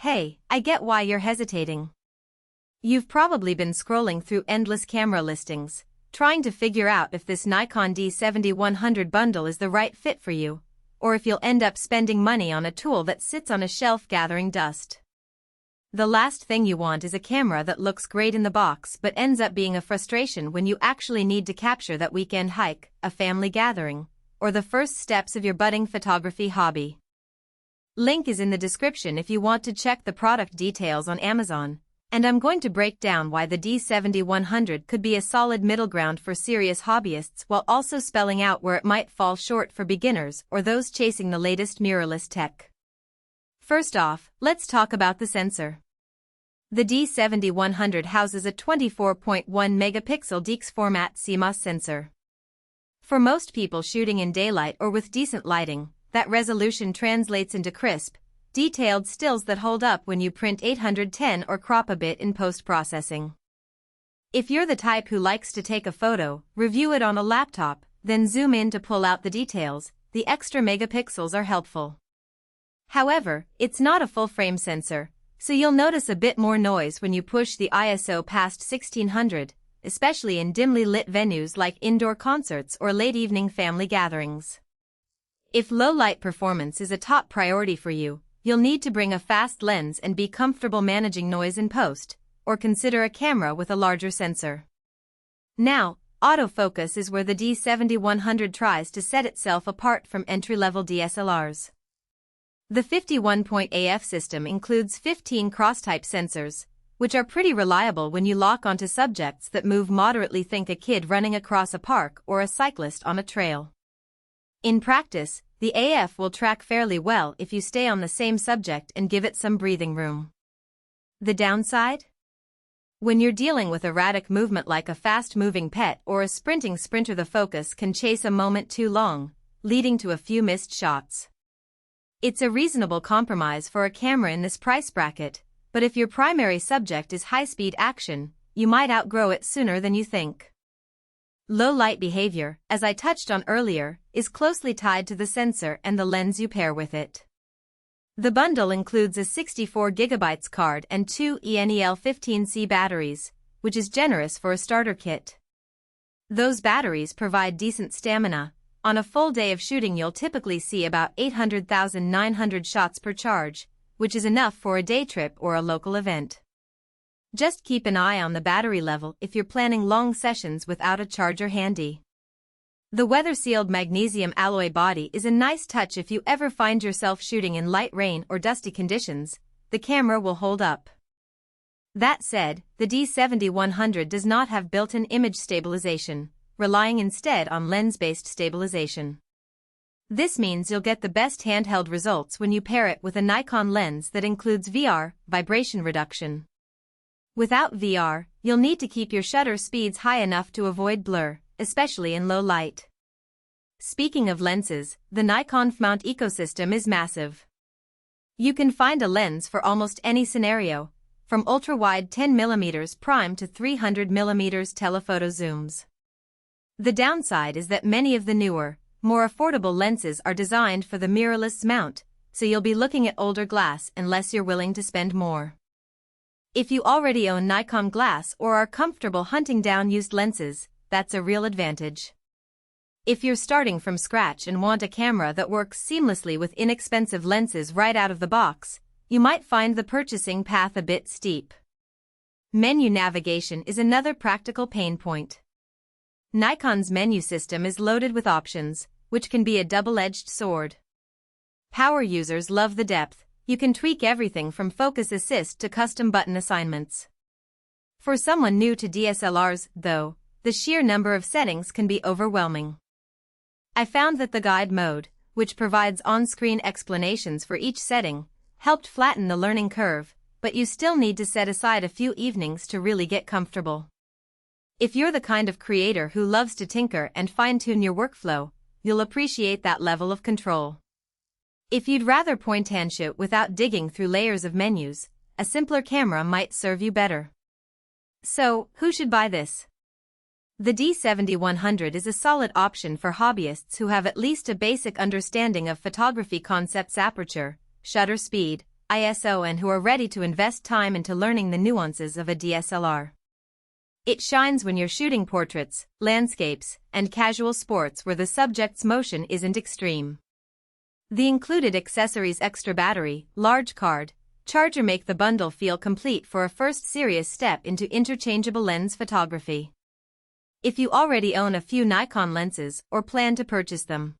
Hey, I get why you're hesitating. You've probably been scrolling through endless camera listings, trying to figure out if this Nikon D7100 bundle is the right fit for you, or if you'll end up spending money on a tool that sits on a shelf gathering dust. The last thing you want is a camera that looks great in the box but ends up being a frustration when you actually need to capture that weekend hike, a family gathering, or the first steps of your budding photography hobby. Link is in the description if you want to check the product details on Amazon, and I'm going to break down why the D7100 could be a solid middle ground for serious hobbyists while also spelling out where it might fall short for beginners or those chasing the latest mirrorless tech. First off, let's talk about the sensor. The D7100 houses a 24.1 megapixel DX format CMOS sensor. For most people shooting in daylight or with decent lighting, that resolution translates into crisp, detailed stills that hold up when you print 810 or crop a bit in post-processing. If you're the type who likes to take a photo, review it on a laptop, then zoom in to pull out the details, the extra megapixels are helpful. However, it's not a full-frame sensor, so you'll notice a bit more noise when you push the ISO past 1600, especially in dimly lit venues like indoor concerts or late-evening family gatherings. If low-light performance is a top priority for you, you'll need to bring a fast lens and be comfortable managing noise in post, or consider a camera with a larger sensor. Now, autofocus is where the D7100 tries to set itself apart from entry-level DSLRs. The 51-point AF system includes 15 cross-type sensors, which are pretty reliable when you lock onto subjects that move moderately. Think a kid running across a park or a cyclist on a trail. In practice, the AF will track fairly well if you stay on the same subject and give it some breathing room. The downside? When you're dealing with erratic movement like a fast-moving pet or a sprinting sprinter, the focus can chase a moment too long, leading to a few missed shots. It's a reasonable compromise for a camera in this price bracket, but if your primary subject is high-speed action, you might outgrow it sooner than you think. Low-light behavior, as I touched on earlier, is closely tied to the sensor and the lens you pair with it. The bundle includes a 64GB card and two ENEL15C batteries, which is generous for a starter kit. Those batteries provide decent stamina. On a full day of shooting you'll typically see about 800,900 shots per charge, which is enough for a day trip or a local event. Just keep an eye on the battery level if you're planning long sessions without a charger handy. The weather-sealed magnesium alloy body is a nice touch if you ever find yourself shooting in light rain or dusty conditions. The camera will hold up. That said, the D7100 does not have built-in image stabilization, relying instead on lens-based stabilization. This means you'll get the best handheld results when you pair it with a Nikon lens that includes VR, vibration reduction. Without VR, you'll need to keep your shutter speeds high enough to avoid blur, especially in low light. Speaking of lenses, the Nikon mount ecosystem is massive. You can find a lens for almost any scenario, from ultra-wide 10mm prime to 300mm telephoto zooms. The downside is that many of the newer, more affordable lenses are designed for the mirrorless mount, so you'll be looking at older glass unless you're willing to spend more. If you already own Nikon glass or are comfortable hunting down used lenses, that's a real advantage. If you're starting from scratch and want a camera that works seamlessly with inexpensive lenses right out of the box, you might find the purchasing path a bit steep. Menu navigation is another practical pain point. Nikon's menu system is loaded with options, which can be a double-edged sword. Power users love the depth. You can tweak everything from focus assist to custom button assignments. For someone new to DSLRs, though, the sheer number of settings can be overwhelming. I found that the guide mode, which provides on-screen explanations for each setting, helped flatten the learning curve, but you still need to set aside a few evenings to really get comfortable. If you're the kind of creator who loves to tinker and fine-tune your workflow, you'll appreciate that level of control. If you'd rather point-and shoot without digging through layers of menus, a simpler camera might serve you better. So, who should buy this? The D7100 is a solid option for hobbyists who have at least a basic understanding of photography concepts: aperture, shutter speed, ISO and who are ready to invest time into learning the nuances of a DSLR. It shines when you're shooting portraits, landscapes, and casual sports where the subject's motion isn't extreme. The included accessories, extra battery, large card, charger make the bundle feel complete for a first serious step into interchangeable lens photography. If you already own a few Nikon lenses or plan to purchase them,